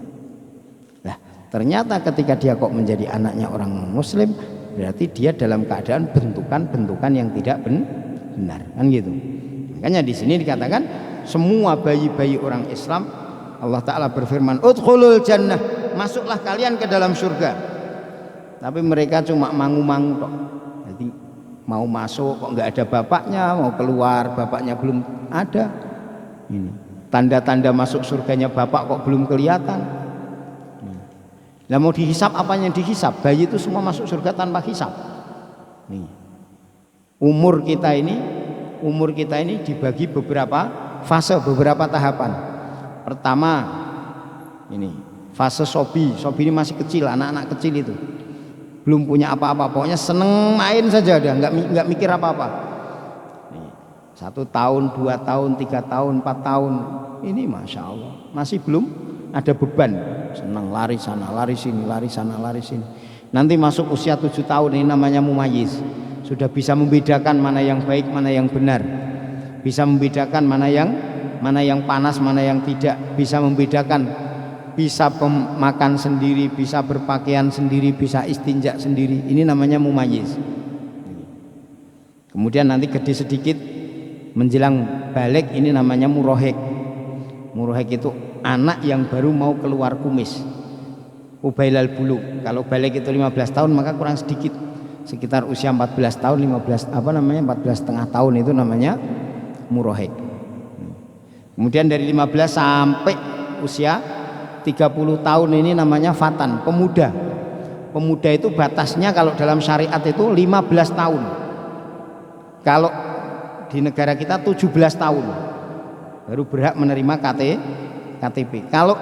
S1: Nah, ternyata ketika dia kok menjadi anaknya orang muslim, berarti dia dalam keadaan bentukan yang tidak benar, kan gitu. Makanya di sini dikatakan semua bayi-bayi orang Islam, Allah Ta'ala berfirman, udkhulul jannah, masuklah kalian ke dalam surga. Tapi mereka cuma mangu-mangu kok. Jadi mau masuk kok nggak ada bapaknya, mau keluar bapaknya belum ada. Ini tanda-tanda masuk surganya bapak kok belum kelihatan. Nah, mau dihisap apanya yang dihisap? Bayi itu semua masuk surga tanpa hisap. Nih. Umur kita ini dibagi beberapa fase, beberapa tahapan. Pertama ini fase sobi ini masih kecil, anak-anak kecil itu belum punya apa-apa, pokoknya seneng main saja, udah nggak mikir apa-apa. 1 tahun, 2 tahun, 3 tahun, 4 tahun, ini masya Allah masih belum ada beban, senang lari sana, lari sini, lari sana, lari sini. Nanti masuk usia 7 tahun ini namanya mumayyiz, sudah bisa membedakan mana yang baik, mana yang benar, bisa membedakan mana yang panas, mana yang tidak, bisa membedakan, bisa makan sendiri, bisa berpakaian sendiri, bisa istinja sendiri. Ini namanya mumayyiz. Kemudian nanti gede sedikit menjelang balik, ini namanya murohek. Murohek itu anak yang baru mau keluar kumis, ubailal bulu. Kalau balik itu 15 tahun maka kurang sedikit, sekitar usia 14 tahun, 14 setengah tahun itu namanya murohek. Kemudian dari 15 sampai usia 30 tahun ini namanya fatan, pemuda. Pemuda itu batasnya kalau dalam syariat itu 15 tahun. Kalau di negara kita 17 tahun baru berhak menerima KTP. Kalau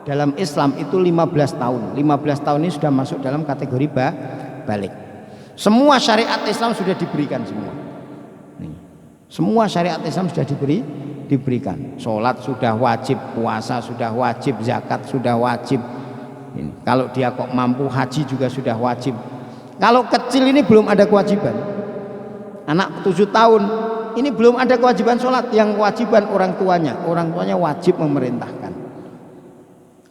S1: dalam Islam itu 15 tahun. 15 tahun ini sudah masuk dalam kategori balik. Semua syariat Islam sudah diberikan semua. Semua syariat Islam sudah diberikan. Sholat sudah wajib, puasa sudah wajib, zakat sudah wajib. Kalau dia kok mampu, haji juga sudah wajib. Kalau kecil ini belum ada kewajiban. Anak 7 tahun ini belum ada kewajiban sholat, yang kewajiban orang tuanya wajib memerintahkan.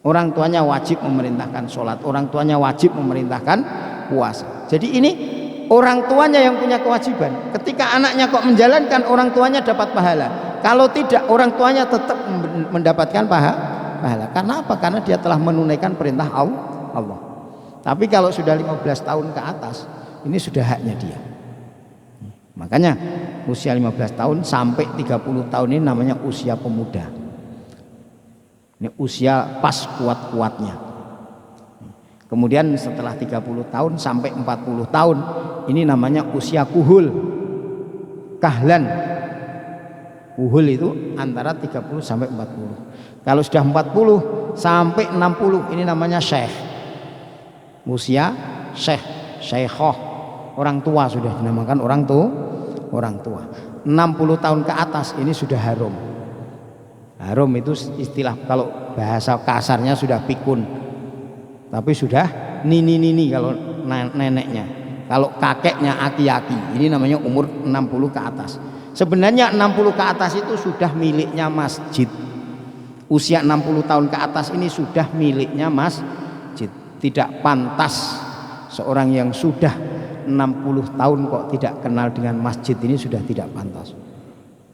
S1: Orang tuanya wajib memerintahkan sholat, orang tuanya wajib memerintahkan puasa. Jadi ini orang tuanya yang punya kewajiban. Ketika anaknya kok menjalankan, orang tuanya dapat pahala. Kalau tidak, orang tuanya tetap mendapatkan pahala. Karena apa? Karena dia telah menunaikan perintah Allah. Tapi kalau sudah 15 tahun ke atas, ini sudah haknya dia. Makanya usia 15 tahun sampai 30 tahun ini namanya usia pemuda. Ini usia pas kuat-kuatnya. Kemudian setelah 30 tahun sampai 40 tahun ini namanya usia kuhul, kahlan. Kuhul itu antara 30 sampai 40. Kalau sudah 40 sampai 60 ini namanya syekh. Usia syekh, syekhah, orang tua, sudah dinamakan orang tua. 60 tahun ke atas ini sudah harum. Harum itu istilah, kalau bahasa kasarnya sudah pikun. Tapi sudah nini kalau neneknya. Kalau kakeknya aki-aki, ini namanya umur 60 ke atas. Sebenarnya 60 ke atas itu sudah miliknya masjid. Usia 60 tahun ke atas ini sudah miliknya masjid. Tidak pantas seorang yang sudah 60 tahun kok tidak kenal dengan masjid, ini sudah tidak pantas.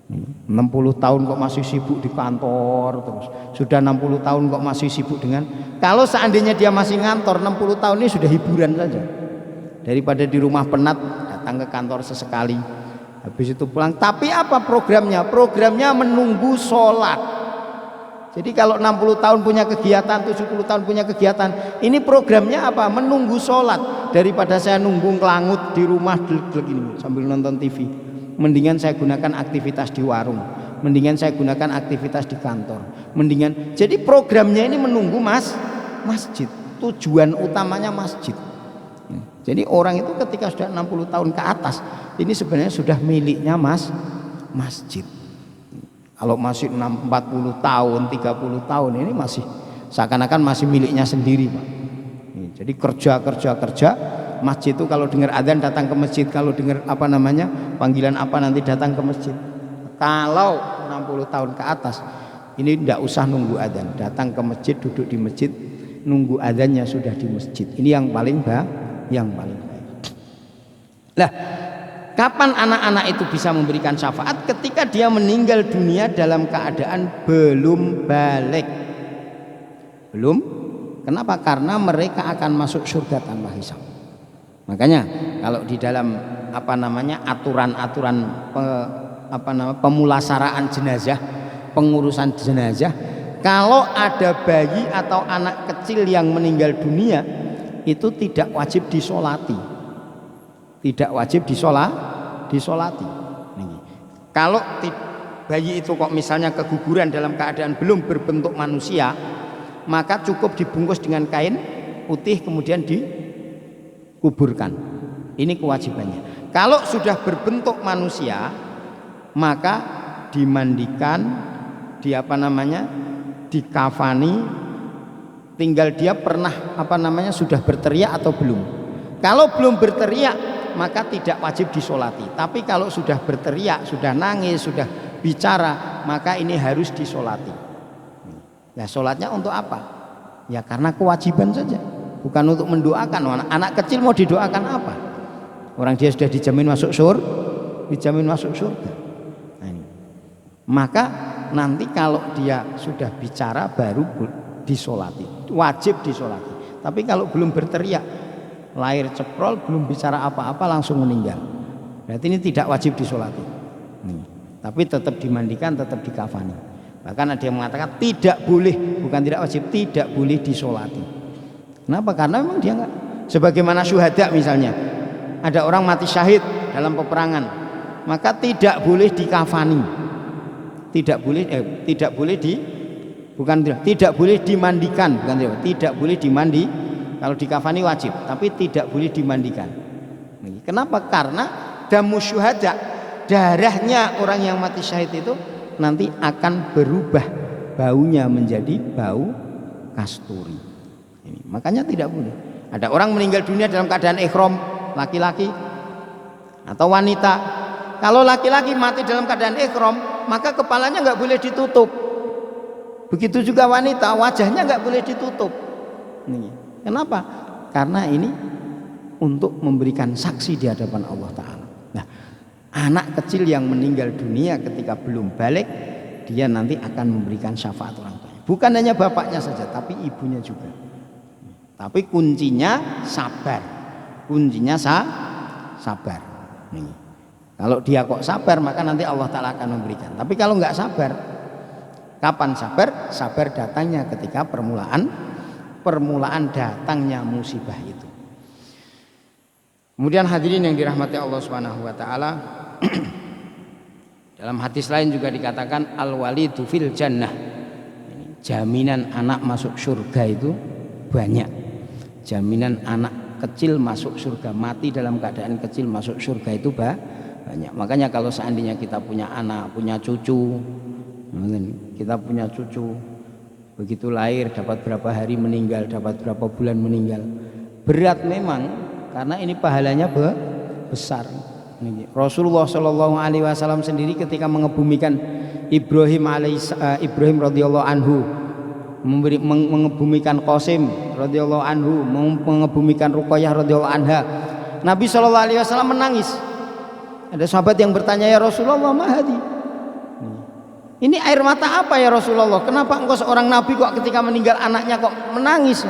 S1: 60 tahun kok masih sibuk di kantor terus. Sudah 60 tahun kok masih sibuk dengan, kalau seandainya dia masih ngantor 60 tahun ini sudah hiburan saja. Daripada di rumah penat, datang ke kantor sesekali, habis itu pulang. Tapi apa programnya? Programnya menunggu sholat. Jadi kalau 60 tahun punya kegiatan, 70 tahun punya kegiatan, ini programnya apa? Menunggu sholat. Daripada saya nunggu kelangut di rumah delek ini sambil nonton TV, mendingan saya gunakan aktivitas di warung, mendingan saya gunakan aktivitas di kantor, mendingan. Jadi programnya ini menunggu masjid, tujuan utamanya masjid. Jadi orang itu ketika sudah 60 tahun ke atas, ini sebenarnya sudah miliknya masjid. Kalau masih 40 tahun, 30 tahun ini masih seakan-akan masih miliknya sendiri, Pak. Jadi kerja, masjid itu kalau dengar adzan datang ke masjid, kalau dengar panggilan apa nanti datang ke masjid. Kalau 60 tahun ke atas, ini tidak usah nunggu adzan, datang ke masjid, duduk di masjid, nunggu adzannya sudah di masjid. Ini yang paling baik. Lah, kapan anak-anak itu bisa memberikan syafaat? Ketika dia meninggal dunia dalam keadaan belum balik. Belum. Kenapa? Karena mereka akan masuk surga tanpa hisab. Makanya kalau di dalam aturan-aturan pemulasaraan jenazah, pengurusan jenazah, kalau ada bayi atau anak kecil yang meninggal dunia, itu tidak wajib disolati. Tidak wajib disolati. Kalau bayi itu kok misalnya keguguran dalam keadaan belum berbentuk manusia, maka cukup dibungkus dengan kain putih kemudian dikuburkan. Ini kewajibannya. Kalau sudah berbentuk manusia, maka dimandikan, dikafani, tinggal dia pernah sudah berteriak atau belum. Kalau belum berteriak, maka tidak wajib disolati. Tapi kalau sudah berteriak, sudah nangis, sudah bicara, maka ini harus disolati. Nah, sholatnya untuk apa? Ya karena kewajiban saja, bukan untuk mendoakan. Anak kecil mau didoakan apa? Orang dia sudah dijamin masuk surga. Nah, ini. Maka nanti kalau dia sudah bicara baru disolati, wajib disolati. Tapi kalau belum berteriak, lahir ceprol, belum bicara apa-apa langsung meninggal, berarti ini tidak wajib disolati. Tapi tetap dimandikan, tetap dikafani. Bahkan ada yang mengatakan tidak boleh, bukan tidak wajib, tidak boleh disolati. Kenapa? Karena memang dia enggak. Sebagaimana syuhada misalnya, ada orang mati syahid dalam peperangan, maka tidak boleh dikafani, tidak boleh dimandikan, tidak boleh dimandi. Kalau dikafani wajib, tapi tidak boleh dimandikan. Kenapa? Karena damu syuhada, darahnya orang yang mati syahid itu nanti akan berubah baunya menjadi bau kasturi. Ini, makanya tidak boleh. Ada orang meninggal dunia dalam keadaan ihram, laki-laki atau wanita. Kalau laki-laki mati dalam keadaan ihram, maka kepalanya nggak boleh ditutup. Begitu juga wanita, wajahnya nggak boleh ditutup. Ini. Kenapa? Karena ini untuk memberikan saksi di hadapan Allah Ta'ala. Nah, anak kecil yang meninggal dunia ketika belum balik, dia nanti akan memberikan syafaat orang tuanya. Bukan hanya bapaknya saja, tapi ibunya juga. Tapi kuncinya sabar. Kuncinya sabar. Nih. Kalau dia kok sabar, maka nanti Allah Ta'ala akan memberikan. Tapi kalau nggak sabar, kapan sabar? Sabar datangnya ketika permulaan datangnya musibah itu. Kemudian hadirin yang dirahmati Allah Subhanahu wa taala, dalam hadis lain juga dikatakan al-walidu fil jannah. Jaminan anak masuk surga itu banyak. Jaminan anak kecil masuk surga, mati dalam keadaan kecil masuk surga itu banyak. Makanya kalau seandainya kita punya anak, punya cucu, begitu lahir dapat berapa hari meninggal, dapat berapa bulan meninggal, berat memang. Karena ini pahalanya besar. Rasulullah Shallallahu Alaihi Wasallam sendiri ketika mengebumikan Ibrahim radhiyallahu anhu, mengebumikan Qasim radhiyallahu anhu, mengebumikan Ruqayyah radhiyallahu anha, Nabi Shallallahu Alaihi Wasallam menangis. Ada sahabat yang bertanya, ya Rasulullah, mahadi. Ini air mata apa ya Rasulullah? Kenapa engkau seorang Nabi kok ketika meninggal anaknya kok menangis?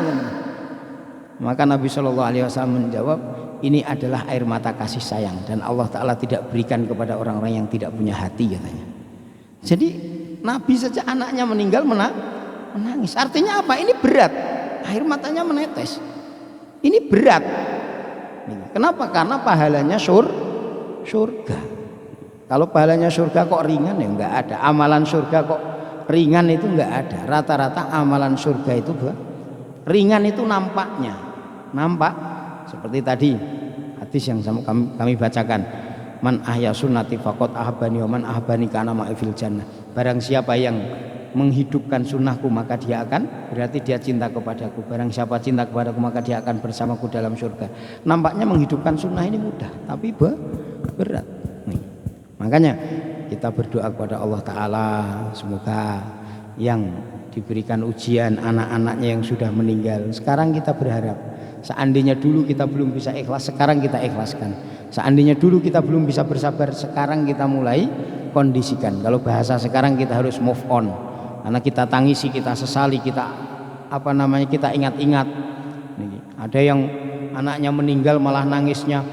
S1: Maka Nabi Shallallahu Alaihi Wasallam menjawab, ini adalah air mata kasih sayang dan Allah Ta'ala tidak berikan kepada orang-orang yang tidak punya hati, katanya. Jadi Nabi saja anaknya meninggal menangis. Artinya apa? Ini berat. Air matanya menetes. Ini berat. Kenapa? Karena pahalanya surga. Kalau pahalanya surga kok ringan, ya enggak ada. Amalan surga kok ringan itu enggak ada. Rata-rata amalan surga itu Ringan itu nampaknya, nampak seperti tadi hadis yang kami bacakan, man ahya sunnati faqad ahabbani wa man ahabbani kana ma'i fil jannah. Barang siapa yang menghidupkan sunnahku maka dia akan, berarti dia cinta kepadaku. Barang siapa cinta kepadaku maka dia akan bersamaku dalam surga. Nampaknya menghidupkan sunnah ini mudah, tapi berat. Nih. Makanya kita berdoa kepada Allah Ta'ala, semoga yang diberikan ujian anak-anaknya yang sudah meninggal, sekarang kita berharap seandainya dulu kita belum bisa ikhlas, sekarang kita ikhlaskan. Seandainya dulu kita belum bisa bersabar, sekarang kita mulai kondisikan. Kalau bahasa sekarang kita harus move on, karena kita tangisi, kita sesali, kita kita ingat-ingat. Ada yang anaknya meninggal malah nangisnya,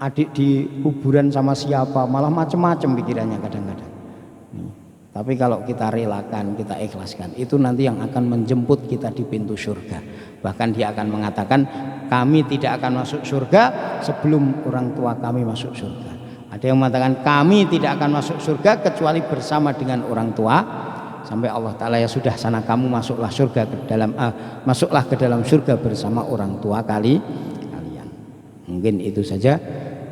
S1: adik di kuburan sama siapa, malah macam-macam pikirannya kadang-kadang. Tapi kalau kita relakan, kita ikhlaskan, itu nanti yang akan menjemput kita di pintu surga. Bahkan dia akan mengatakan, kami tidak akan masuk surga sebelum orang tua kami masuk surga. Ada yang mengatakan, kami tidak akan masuk surga kecuali bersama dengan orang tua. Sampai Allah Ta'ala, ya sudah, sana kamu masuklah masuklah ke dalam surga bersama orang tua kalian. Mungkin itu saja.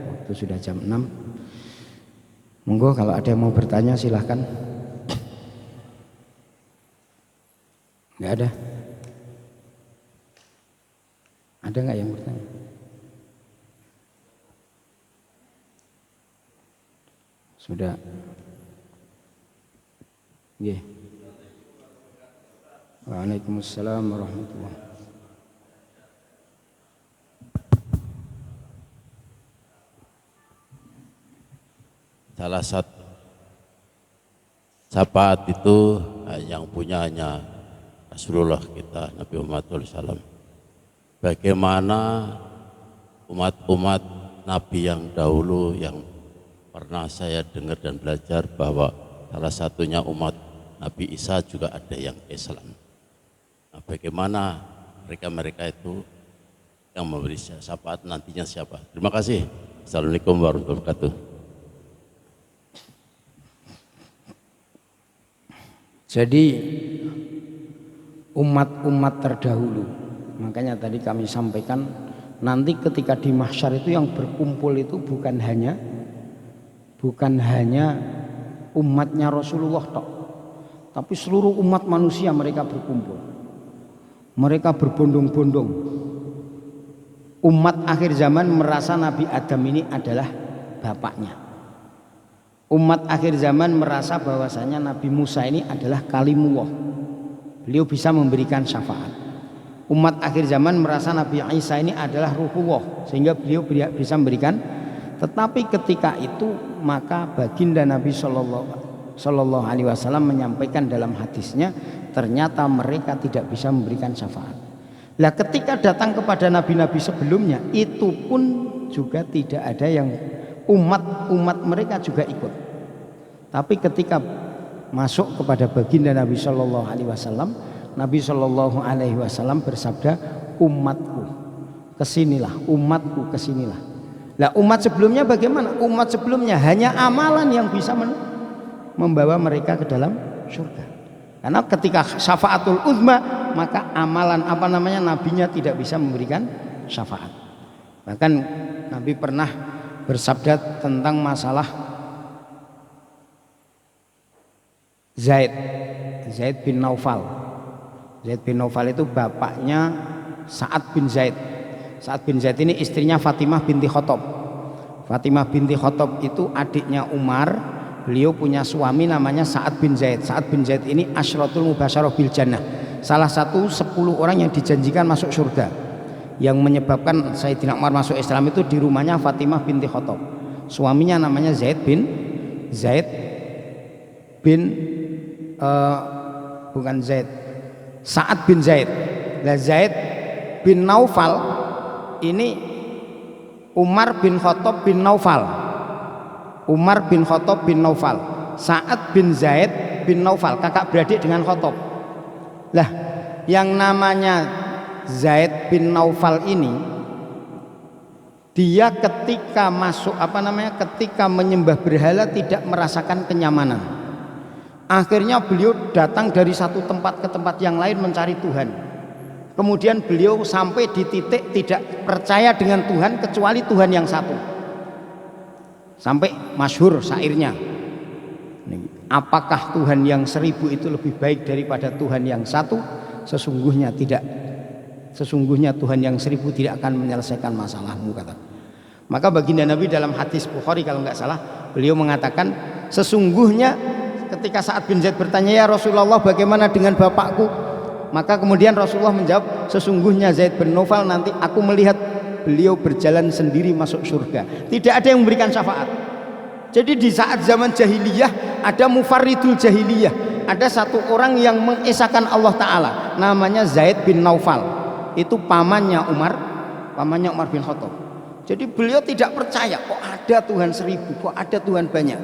S1: Waktu sudah jam 6. Monggo kalau ada yang mau bertanya silahkan. Nggak ada? Ada nggak yang bertanya? Sudah. Yeah. Waalaikumsalam warahmatullahi wabarakatuh.
S2: Salah satu syafaat itu yang punya hanya Rasulullah kita, Nabi Muhammad SAW. Bagaimana umat-umat Nabi yang dahulu yang pernah saya dengar dan belajar bahwa salah satunya umat Nabi Isa juga ada yang Islam. Nah, bagaimana mereka itu yang memberi syafaat nantinya siapa? Terima kasih. Assalamualaikum warahmatullahi wabarakatuh.
S1: Jadi umat-umat terdahulu, makanya tadi kami sampaikan, nanti ketika di mahsyar itu yang berkumpul itu bukan hanya umatnya Rasulullah tok, tapi seluruh umat manusia mereka berkumpul, mereka berbondong-bondong. Umat akhir zaman merasa Nabi Adam ini adalah bapaknya. Umat akhir zaman merasa bahwasanya Nabi Musa ini adalah kalimullah, beliau bisa memberikan syafaat. Umat akhir zaman merasa Nabi Isa ini adalah ruhullah, sehingga beliau bisa memberikan. Tetapi ketika itu maka baginda Nabi Sallallahu Alaihi Wasallam menyampaikan dalam hadisnya, ternyata mereka tidak bisa memberikan syafaat. Lah ketika datang kepada nabi-nabi sebelumnya, itu pun juga tidak ada yang umat mereka juga ikut. Tapi ketika masuk kepada baginda Nabi Sallallahu Alaihi Wasallam, Nabi Sallallahu Alaihi Wasallam bersabda, umatku kesinilah, umatku kesinilah. Lah umat sebelumnya bagaimana? Umat sebelumnya hanya amalan yang bisa membawa mereka ke dalam surga. Karena ketika syafaatul uzma, maka amalan nabinya tidak bisa memberikan syafaat. Bahkan Nabi pernah bersabda tentang masalah Zaid bin Naufal. Zaid bin Naufal itu bapaknya Sa'ad bin Zaid. Sa'ad bin Zaid ini istrinya Fatimah binti Khattab. Fatimah binti Khattab itu adiknya Umar. Beliau punya suami namanya Sa'ad bin Zaid. Sa'ad bin Zaid ini asyratul mubasyarah bil jannah, salah satu 10 orang yang dijanjikan masuk surga. Yang menyebabkan Sayyidina Umar masuk Islam itu di rumahnya Fatimah binti Khattab. Suaminya namanya Sa'ad bin Zaid. Nah, Zaid bin Naufal ini Umar bin Khattab bin Naufal. Umar bin Khattab bin Naufal, Sa'ad bin Zaid bin Naufal, kakak beradik dengan Khattab. Lah, yang namanya Zaid bin Naufal ini, dia ketika ketika menyembah berhala tidak merasakan kenyamanan. Akhirnya beliau datang dari satu tempat ke tempat yang lain mencari Tuhan. Kemudian beliau sampai di titik tidak percaya dengan Tuhan kecuali Tuhan yang satu. Sampai masyhur syairnya, apakah Tuhan yang 1000 itu lebih baik daripada Tuhan yang satu? Sesungguhnya tidak. Sesungguhnya Tuhan yang 1000 tidak akan menyelesaikan masalahmu, kata. Maka baginda Nabi dalam hadis Bukhari kalau nggak salah, beliau mengatakan sesungguhnya ketika Sa'ad bin Zaid bertanya, ya Rasulullah bagaimana dengan bapakku? Maka kemudian Rasulullah menjawab, sesungguhnya Zaid bin Naufal nanti aku melihat beliau berjalan sendiri masuk surga, tidak ada yang memberikan syafaat. Jadi di saat zaman jahiliyah ada mufarridul jahiliyah, ada satu orang yang mengesahkan Allah Ta'ala, namanya Zaid bin Naufal. Itu pamannya Umar bin Khattab. Jadi beliau tidak percaya kok ada Tuhan 1000, kok ada Tuhan banyak.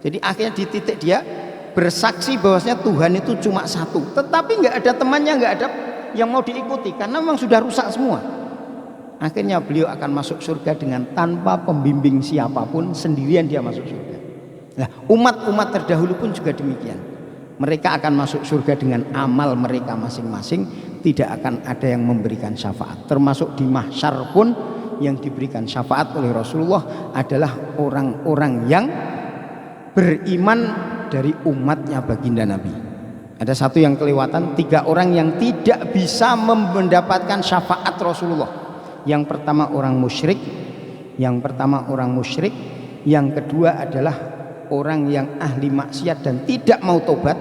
S1: Jadi akhirnya di titik dia bersaksi bahwasanya Tuhan itu cuma satu, tetapi nggak ada temannya, nggak ada yang mau diikuti karena memang sudah rusak semua. Akhirnya beliau akan masuk surga dengan tanpa pembimbing siapapun, sendirian dia masuk surga. Nah, umat-umat terdahulu pun juga demikian. Mereka akan masuk surga dengan amal mereka masing-masing, tidak akan ada yang memberikan syafaat. Termasuk di mahsyar pun yang diberikan syafaat oleh Rasulullah adalah orang-orang yang beriman dari umatnya baginda Nabi. Ada satu yang kelewatan, 3 orang yang tidak bisa mendapatkan syafaat Rasulullah. Yang pertama orang musyrik, yang kedua adalah orang yang ahli maksiat dan tidak mau tobat,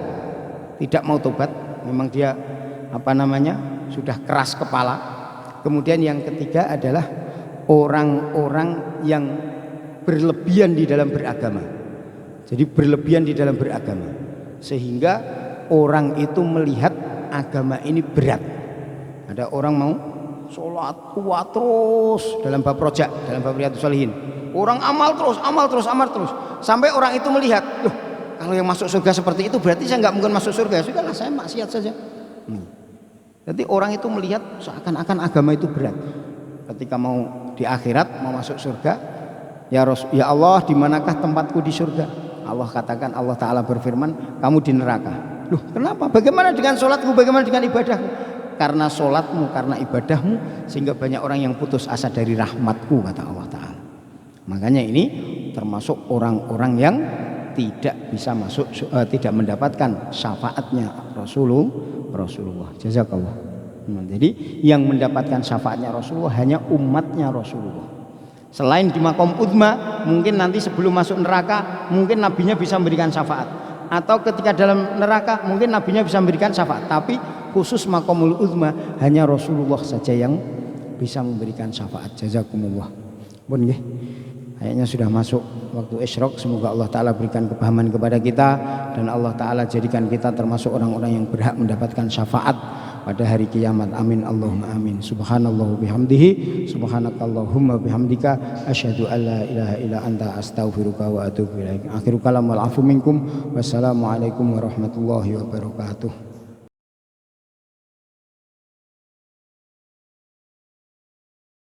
S1: memang dia sudah keras kepala. Kemudian yang ketiga adalah orang-orang yang berlebihan di dalam beragama. Jadi berlebihan di dalam beragama sehingga orang itu melihat agama ini berat. Ada orang mau sholat kuat terus dalam bab rojak, dalam bab Riyadhus Shalihin, orang amal terus sampai orang itu melihat, loh kalau yang masuk surga seperti itu berarti saya nggak mungkin masuk surga, sudahlah saya maksiat saja. Jadi orang itu melihat seakan-akan agama itu berat. Ketika mau di akhirat mau masuk surga, ya Allah di manakah tempatku di surga? Allah katakan, Allah Ta'ala berfirman, kamu di neraka. Loh kenapa? Bagaimana dengan sholatmu? Bagaimana dengan ibadahmu? Karena sholatmu, karena ibadahmu, sehingga banyak orang yang putus asa dari rahmatku, kata Allah Ta'ala. Makanya ini termasuk orang-orang yang tidak bisa masuk, tidak mendapatkan syafaatnya Rasulullah. Jazakallah. Jadi yang mendapatkan syafaatnya Rasulullah hanya umatnya Rasulullah. Selain di makom udma, mungkin nanti sebelum masuk neraka mungkin nabinya bisa memberikan syafaat, atau ketika dalam neraka mungkin nabinya bisa memberikan syafaat, tapi khusus makomul udma hanya Rasulullah saja yang bisa memberikan syafaat. Jazakumullah. Pun nggih. Kayaknya sudah masuk waktu isyraq. Semoga Allah Ta'ala berikan kepahaman kepada kita dan Allah Ta'ala jadikan kita termasuk orang-orang yang berhak mendapatkan syafaat pada hari kiamat. Amin Allahumma amin. Subhanallahu bihamdihi, subhanakallahumma bihamdika, asyhadu an la ilaha illa anta, astaghfiruka wa atubu ilaik. Akhiru kalam wal afu minkum. Wassalamualaikum warahmatullahi wabarakatuh.